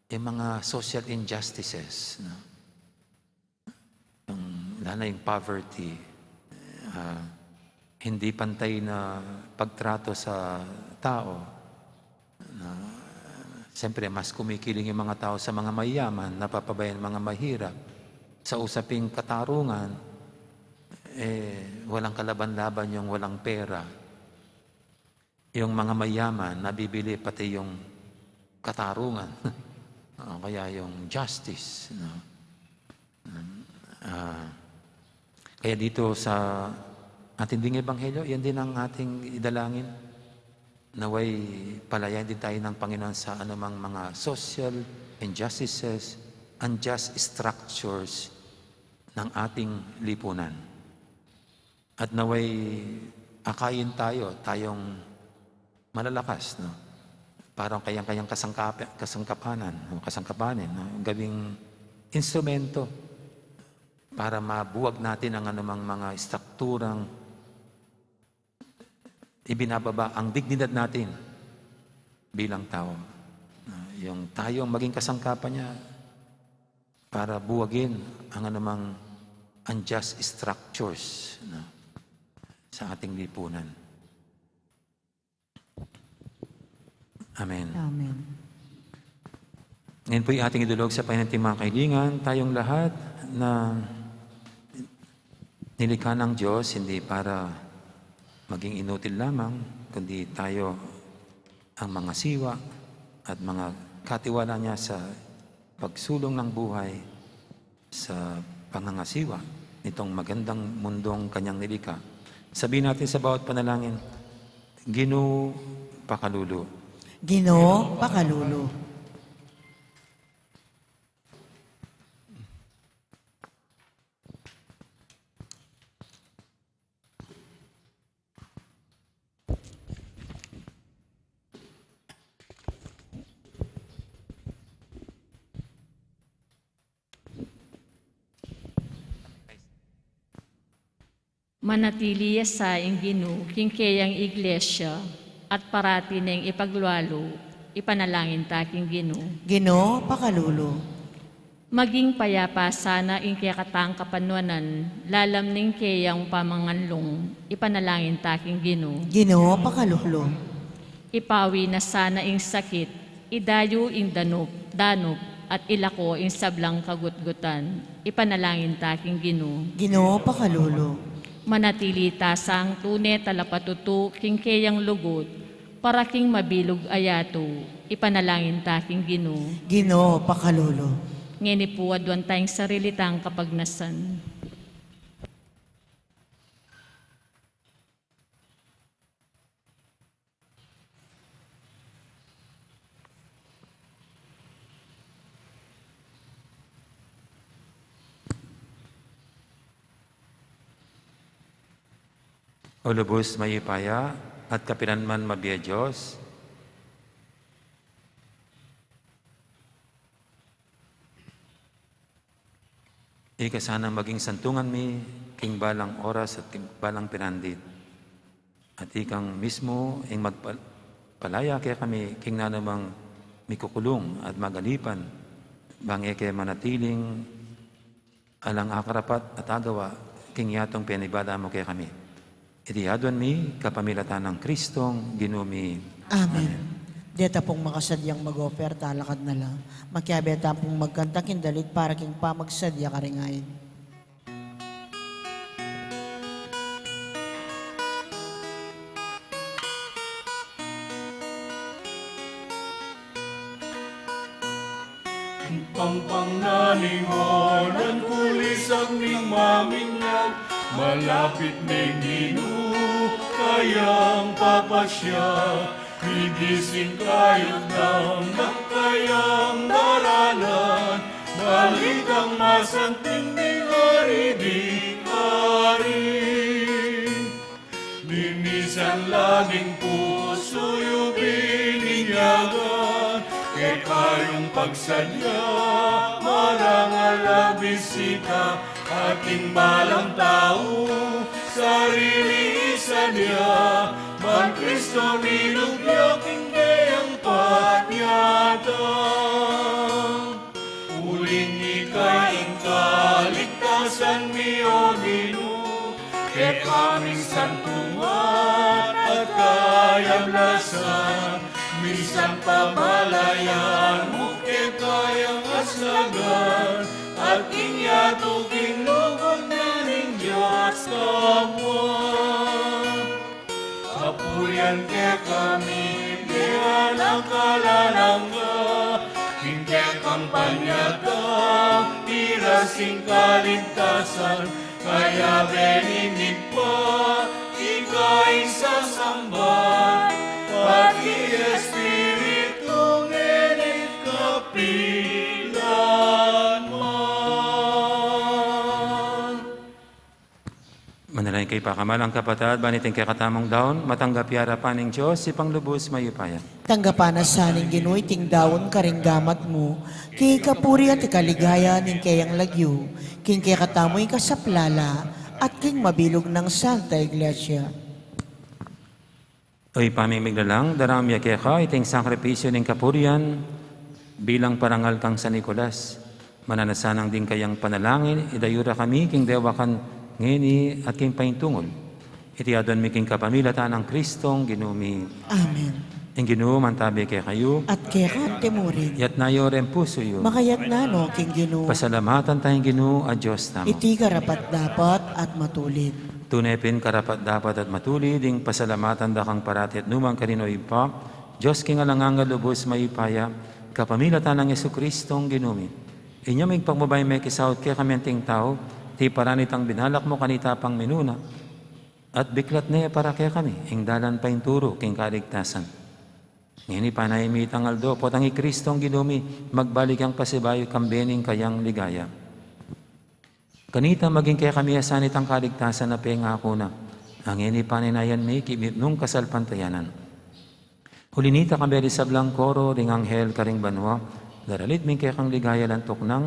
yung mga social injustices. No? Lalo yung poverty, hindi pantay na pagtrato sa tao. Siyempre, mas kumikiling yung mga tao sa mga mayaman, napapabayan mga mahirap. Sa usaping katarungan, walang kalaban-laban yung walang pera. Yung mga mayaman, nabibili pati yung katarungan. Kaya yung justice. No? Kaya dito sa ating ding ebanghelyo, yan din ang ating idalangin. Naway palayan din tayo ng Panginoon sa anumang mga social injustices, unjust structures ng ating lipunan. At naway akayin tayong malalakas, no? Parang kayang-kayang kasangkapanin, no? Gawing instrumento para mabuwag natin ang anumang mga strukturang ibinababa ang dignidad natin bilang tao. Yung tayo ang maging kasangkapan niya para buwagin ang anumang unjust structures, no, sa ating lipunan. Amen. Amen. Ngayon po yung ating idulog sa pahinanting mga kaibigan, tayong lahat na Nilikha ng Diyos hindi para maging inutil lamang, kundi tayo ang mga siwa at mga katiwala niya sa pagsulong ng buhay sa pangangasiwa nitong magandang mundong kanyang nilikha. Sabihin natin sa bawat panalangin, Ginoo Pakalulu. Ginoo, pakalulu. Manatili sa Ginoo, kingkayang iglesia, at parati neng ipaglwalo, ipanalangin taking Ginoo. Ginoo, pakalulu. Maging payapa sana ing kaya katang kapanwanan, lalam ning kayang pamanganlong, ipanalangin taking Ginoo. Ginoo, pakalulu. Ipawi na sana ing sakit, idayo ing danop, at ilako ing sablang kagutgutan, ipanalangin taking Ginoo. Ginoo, pakalulu. Manatili tasang tune talapatutu king kayang lugod, para king mabilog ayato, ipanalangin taking Ginoo. Ginoo, pakalulu. Ngini po adwan tayong sarilitang kapagnasan. O lubos mayipaya at kapinanman mabiya Diyos, ika sanang maging santungan mi king balang oras at king balang pinandit. At ikang mismo ing magpalaya kaya kami king nanamang mikukulong at magalipan bang ike manatiling alang akarapat at agawa king yatong pinibada mo kaya kami. Itiyadon mi kapamilatan ng Kristong ginumi. Amen. Deta pong makasadyang mag-offer, talakad na lang. Makiabeta pong magkanta kindalit para king pamagsadya karingayin. Pampangnaningonan kulisang ning mamingan, malapit ning Ginoo kayang papasya. Higisin kayo ng kayang daranan, balitang masanting ning hari-di-hari. Linisan laning puso yubing inyagan, kay kayong pagsadya, marangal na bisita, ating balang tao, sarili isa niya, man Kristo nilugya, kingkayang panyatang. Uling ikaing kaligtasan mi o Ginoo, kay kaming santungan at kayablasan, minsan pamalayan mo kay kayang aslagan, at inyatuging lugod na ning Diyos kamuan. Kapuyan kay kami, di alakalalangga, hingkay kampanya ka, tirasing kaligtasan, kaya beninig pa, ikain sa samban, pati Espiritu ngenit kapilan man. Manalangin kay pakamalang kapatad, baniting kay katamong daon, matanggap yara pa ng Diyos, ipanglubos mayupaya. Tanggapan na sa ning Ginoo ting dawon karinggamat mo, kay kapuri at ikaligaya ning kayang lagyo, king kay katamoy kasaplala, at king mabilog ng Santa Iglesia. Oy pamimiglalang, daramya kaya ka, iting sakripisyo ng kapurian, bilang parangal kang San Nicolas. Mananasanang din kayang panalangin, idayura kami, king dewakan ngeni at king paintungol. Itiyadon mi king kapamilatan ng Kristong ginumi. Amen. Ang Ginoo mantabi kay kayo, At kaya kang timurin. yat nayo rin puso yo. Makayat na no, King Ginoo. Pasalamatan tayong Ginoo a Diyos tamo. Iti karapat dapat at matulid. Tunepin karapat dapat at matuli, ding pasalamatan da kang parati at numang kanino ipa, Diyos king alangang lubos maipaya, kapamilatan ng Yesu Kristong ginumi. Inyo may pagmabay may kisaot kaya kami anting tao, ti paranitang binalak mo kanita pang minuna, at biklat na para kaya kami, ing dalan pa turo king kaligtasan. Ngini panayimit ang aldo, potang Kristong ginumi, magbalik ang pasibayo kambening kayang ligaya. Kanita maging kaya kami asanit ang kaligtasan na pengako na, ang ini paninayan may kibit nung kasalpantayanan. Hulinita kami sa blang koro, ring anghel karing banwa, daralit min kaya kang ligaya lantok ng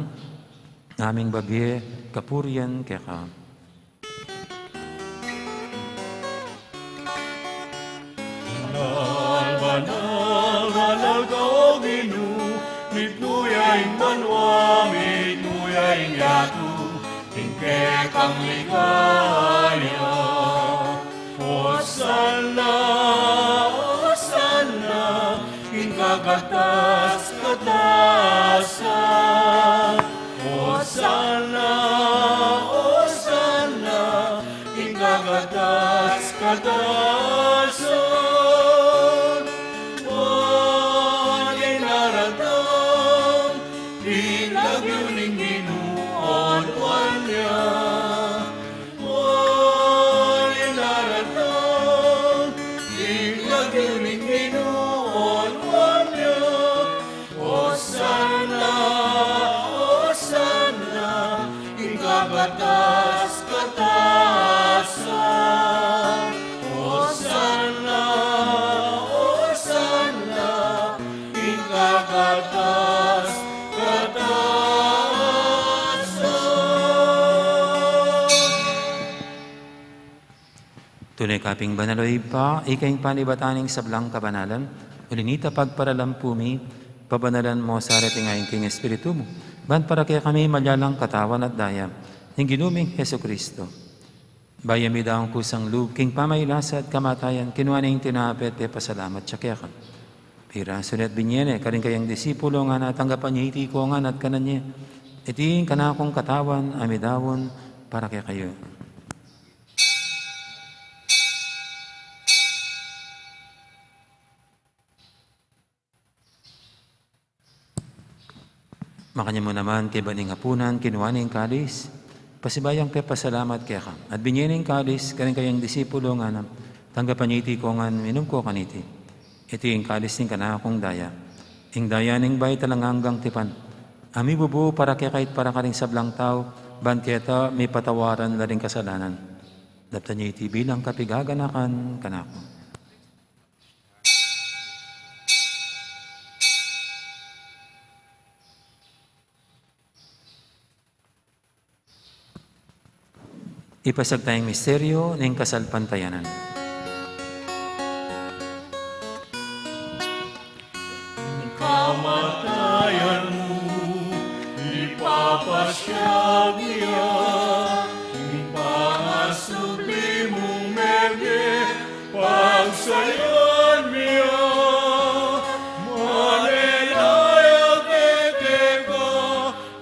aming babye, kapurian kaya ka. Banal ka o Ginoo, mitnuyaing banwa, mitnuyaing yatu, tingke kang ligaya. Hosanna, Hosanna, ingkagatas katasan. Hosanna, Hosanna, ingkagatas katasan. Katas katasan, Hosanna, Hosanna, ikakatas katasan. Tunay kaping banaloy pa, ikaing panibataning sablang kabanalan, ulinita pagparalampumi, pabanalan mo sa rating aking king espiritu mo, ban para kaya kami malyalang katawan at daya, ng ginuming Heso Kristo. Bayami daong kusang loob, king pamaylasa at kamatayan, kinuha na yung tinapet, pasalamat siya kaya ka. Pira, sunet binyene, karing kayang disipulo nga natanggapan niya iti ko nga at kanan niya. Iting kanakong katawan, amidawon, para kaya kayo. Makanya mo naman kay baning hapunan, kinuha na yung kalis, pasibayang pe pasalamat kaya ka. At binyening kalis, karing kayang disipulo nga na, tanggapan niya iti ko nga, minum ko kaniti. Iti yung kalis ning kanakong daya. Ing daya ning bay talang hanggang tipan. Ami bubu para kaya kahit para karing sablang tao, ban kaya may patawaran na rin kasalanan. Dapta niya iti bilang kapigaganakan kanako. Ipasag tayong misteryo ng kasalpantayanan. Kamatayan mo, ipapasyag niya, ipangasubli mong mege, pagsayan niya. Manenayag ekeka,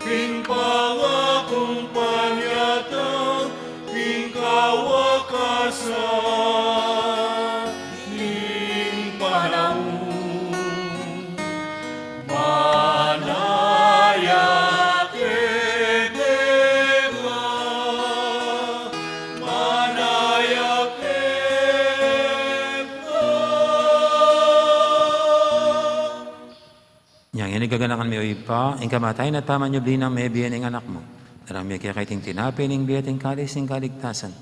king pangakong panyatang, king kawakasan, ning panahon. Manayak ekeka, manayak ekeka. Yang ini gaganakan mi pa, ing kamatayan at pamanyubli ng may biyan ng anak mo. Narami kaya kaiting tinapin ng biyating kalis ng kaligtasan.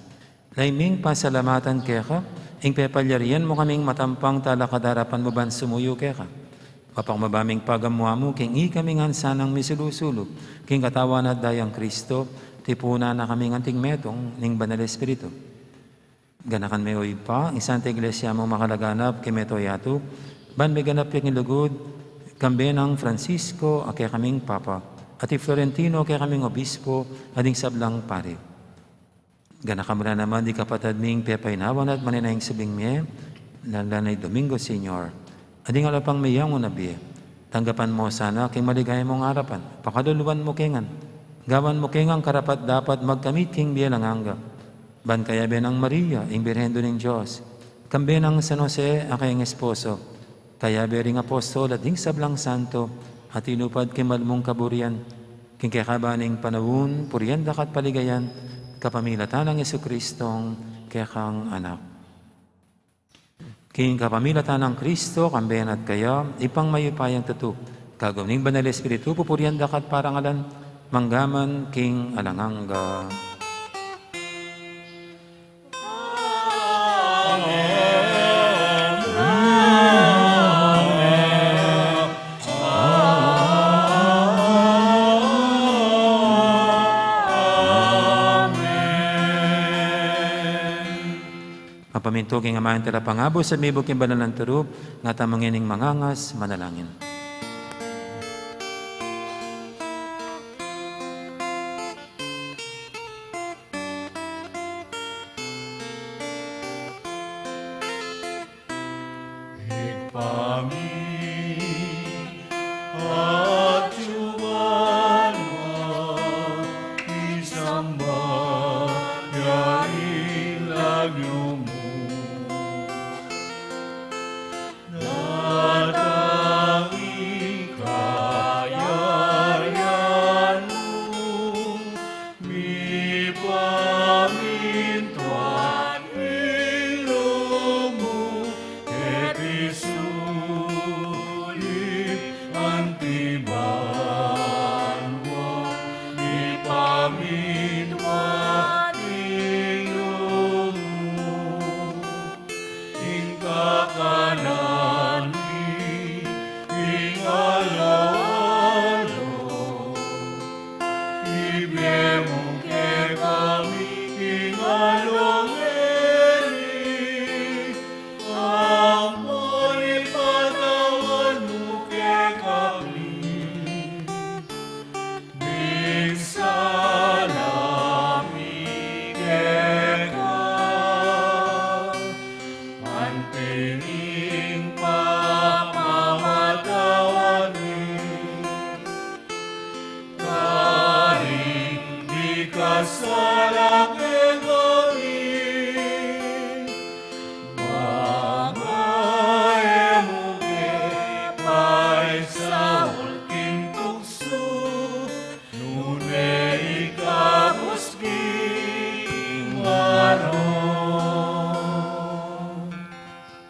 Laiming pasalamatan kaya ka, ing pepalyarian mo kaming matampang talakadarapan mo ban sumuyo kaya ka. Mapang mabaming pagamuha mo, king ikaming ansanang misilusulo, king katawan at dayang Kristo, tipuna na kaming anting metong ning banal espiritu. Ganakan may oy pa, ang Santa Iglesia mo makalaganap, kay meto yato, ban may ganap yung ilugod, kambe ng Francisco, kaya kaming Papa, at Florentino, kaya kaming Obispo, ading sablang pare. Ganakamura naman di kapatad ming pepainawan at maninahing sabing miye, lalanay Domingo Senior, Ading alapang mayang mo nabiya. Tanggapan mo sana king maligaya mong harapan. Pakaduluan mo kengan. Gawan mo kengang karapat dapat magkamit king biya lang hangga. Ban kaya benang Maria, ing birhendo ng Diyos. Kambe ng San Jose, akayang esposo. Kaya bering apostol at ding sablang santo. At inupad king malmong kaburian. King kakabaning panawun, purian dakat paligayan. Kapamilatan ng Jesucristong kekang anak. King kapamilatan ng Kristo, kambayan at kaya, ipang mayupayang tatu. Kagumning banal Espiritu, pupurian dakat parangalan, manggaman king alangangga. Paminto king amayan tala pangabo sa mibog king banal ng turub, nga tamangining mangangas, manalangin.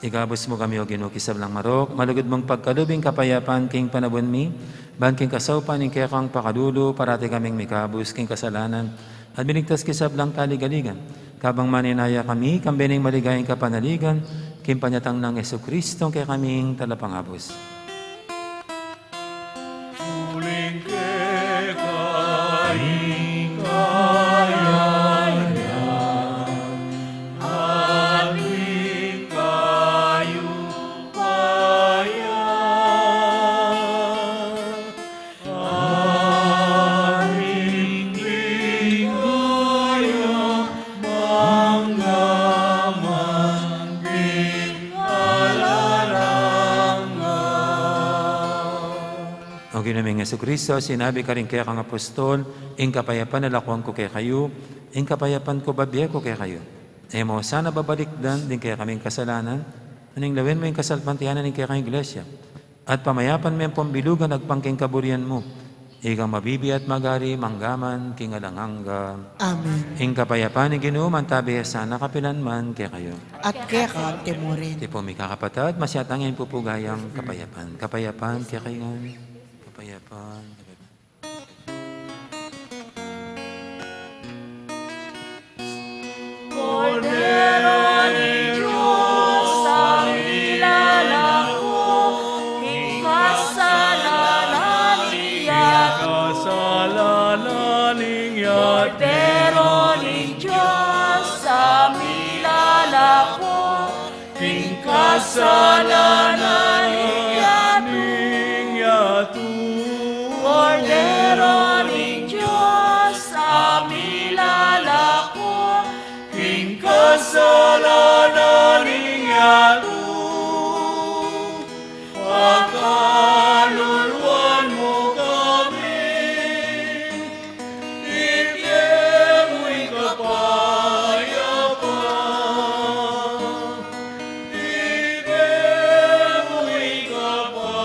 Igabos mo kami o Ginoo kisab lang marok, malugod mong pagkalubing kapayapan king panabon mi, ban king kasawpan ing kekang pakadulo, parati kaming mikabus king kasalanan, at binigtas kisab lang kaligaligan. Kabang maninaya kami, kambening maligayang kapanaligan, king panyatang ng Jesucristo kaya kaming talapangabos. Suling kekaing kayan aling kayu payan aling ligaya manggamangging alaranga. O ginaming Jesucristo, sinabi ka rin kaya kang apostol, ing kapayapan na lakuan ko kaya kayo, ing kapayapan ko babiya ko kaya kayo. E mo, sana babalikdan din kaya kaming kasalanan, aning lawin mo yung kasalpantihanan ng kaya kang iglesia. At pamayapan mo yung pambilugan agpangking kaburian mo. Ikang mabibi at magari, manggaman, king alangangga. Amen. Ing kapayapan ni Ginoo, mantabi sana kapilan man kaya kayo. At kaya kang timurin. Di po may kakapatad, masyatang yung pupugayang kapayapan. Kapayapan kaya kayo nga. Kapayapan. Cordero ni Diyos, ang nilalako, ikasalanan niya. Kasalanan niya Cordero ni Diyos, ang nilalako, ikasalanan niya. Cordero ni Diyos, ang nilalako, kasalanan niya Pakaluluan mo kami, ibigay mo'y kapayapaan, ibigay mo'y kapayapaan.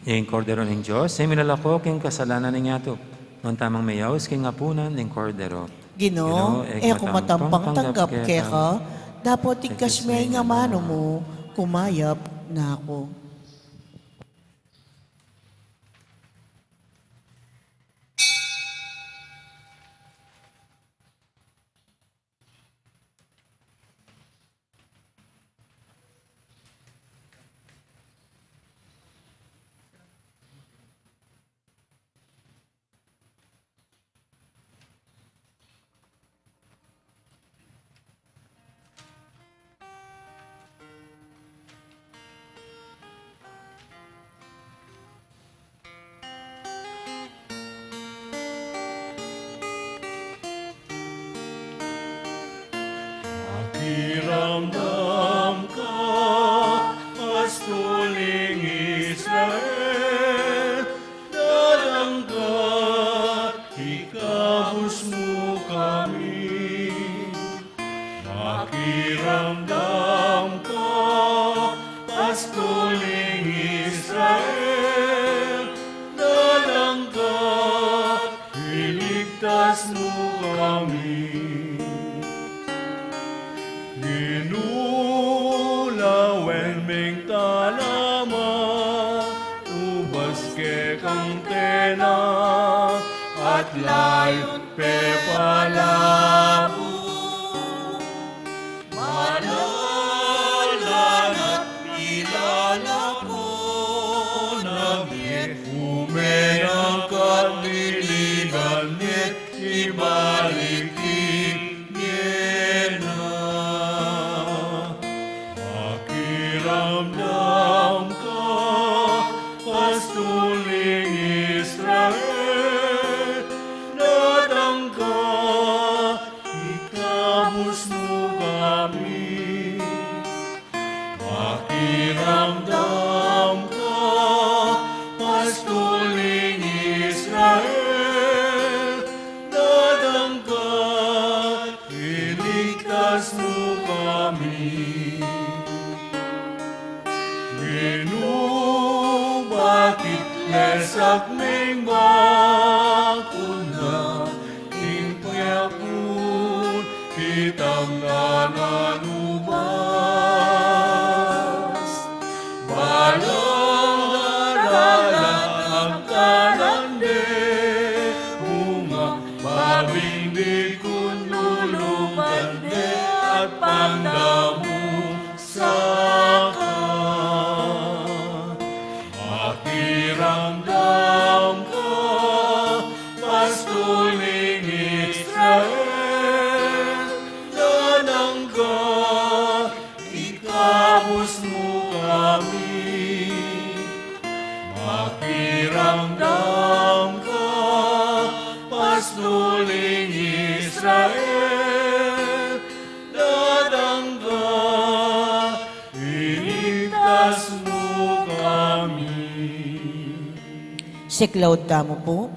Ing kordero ng Diyos, ay minalako king kasalanan ng yato. Noon tamang mayaws king apunan ng kordero. Ginoo, kung matampang tanggap kaya ka, dapat tigkas may nga mano mo, kumayap na ako. Pakiramdam ka, pastuling Israel, dadanggat, ikabos mo kami. Pakiramdam ka, pastuling Israel, dadanggat, iligtas mo kami. Ginulawen ming talama, ubas ke kang tena, at layon pe palabu. Manalan at ilalako, nabit umenang katbiligan nit, ibalik Pakiramdam ka, pastuling Israel, dadanggat, ikabos mo kami. Pakiramdam ka, pastuling Israel, dadanggat, iligtas mo kami. Bakit lesak ming bakuna, impyapun, hitang nananubas. Balang daralang kanande, bunga, babing di kunulubande, at pangdamu saka. Pakiramdam ka, pastuling Israel, dadanggat, ikabos mo kami. Pakiramdam ka, pastuling Israel, dadanggat, iligtas mo kami. Siklaw tamo po,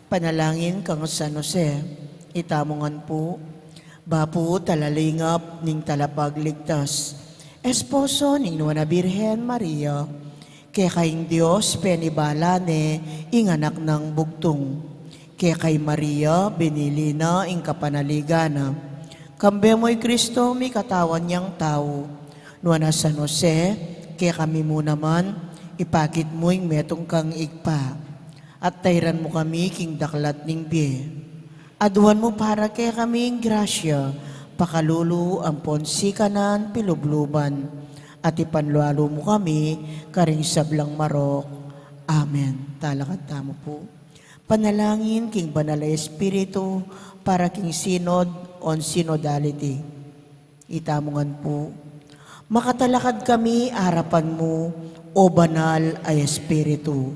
panalangin kang San Jose, itamongan po, bapo talalingap ning talapagligtas, esposo ning Nuana Birhen Maria, kay kayong Diyos penibalane, inganak ng bugtong, kay kay Maria binilina ing kapanaligana, kambe mo'y Kristo mi katawan niyang tao, Nuana San Jose, kay kami mo naman, ipakit mo yung metong kang igpa, at tayran mo kami king daklat ning biye. Aduan mo para kay kaming grasya, pakalulu ang ponsikanan pilubluban, at ipanlualo mo kami karing sablang marok. Amen. Talakad tamo po. Panalangin king banal na Espiritu para king synod on synodality. Itamongan po. Makatalakad kami harapan mo, o banal ay Espiritu.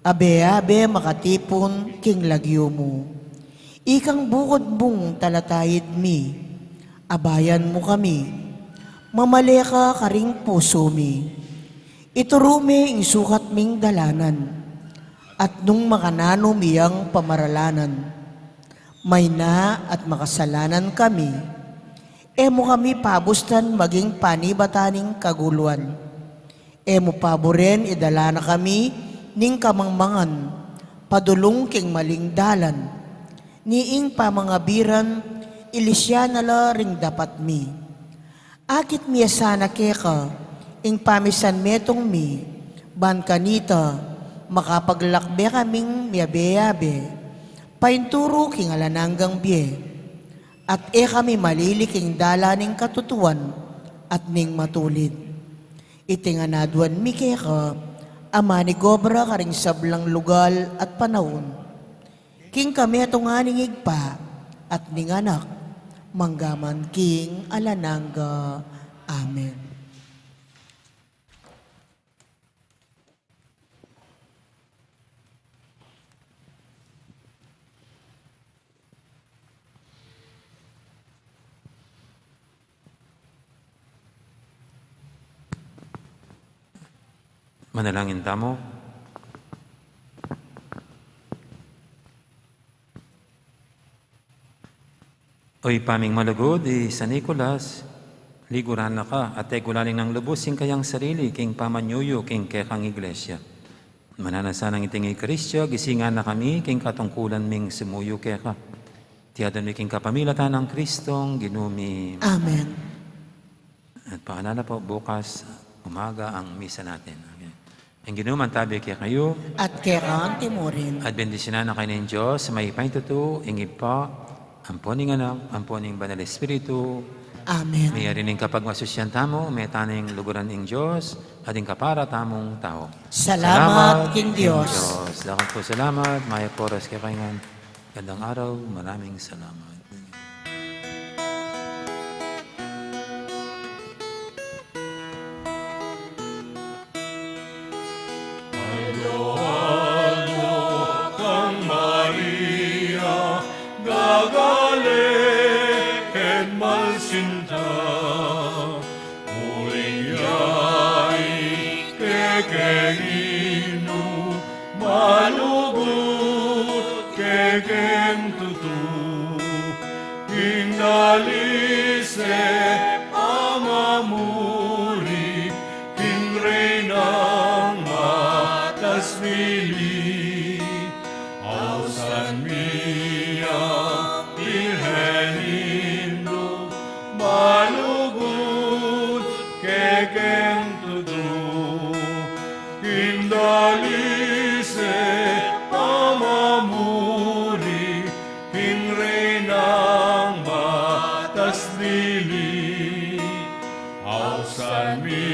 Abe-abe makatipon king lagyo mo. Ikang bukod mong talatayid mi, abayan mo kami, mamaleka karing puso mi. Iturume ing sukat ming dalanan, at nung makanano miyang pamaralanan, may na at makasalanan kami, emo kami pabustan maging panibataning kaguluan. Emo paboren idala na kami ning kamangmangan, padulong king maling dalan, niing pamangabiran, ilisya na la ring dapat mi. Akit miya sana keka, ing pamisan metong mi, ban kanita, makapaglakbe kaming miyabe-yabe, painturo king alananggang biye, at kami maliliking dalaning katutuan, at ning matulid. Itinganaduan mi keka, ama ni gobra karing sablang lugal at panahon. King kami atong aning igpa, at ning anak, manggaman king alanangga. Amen. Manalangin tamo. Oy paming malugod, San Nicolas, liguran na ka, at gulaling ng lubusin kayang sarili, king pamanyuyo, king kekang iglesia. Mananasanang iting Kristyo, gisingan na kami, king katungkulan ming sumuyo keka. Tiyadan mi king kapamilatan ng Kristong, ginumi. Amen. At paalala po, bukas, umaga ang misa natin. Okay. Ang ginuman tabi kaya kayo, At kaya timurin. at bendisyonan na kayo ng Diyos, may paintuto, ingib pa, amponing anak, amponing banal Espiritu, Amen. may arining kapag masusyan tamo, may taning luguran ng Diyos, ating kapara tamong tao. Salamat, King Diyos. Lakad po salamat, maya poras kaya kayo. Gandang araw, maraming salamat. kang Maria, gagalehen malsinta, muling yai kekenginu, malubut kekeng tutu, indalise amamuri, kinrenang matas mili, ausan mia Virgenindo, malugod kekeng tutu, indalise amamuri, kinrenang matas mili, ausan mia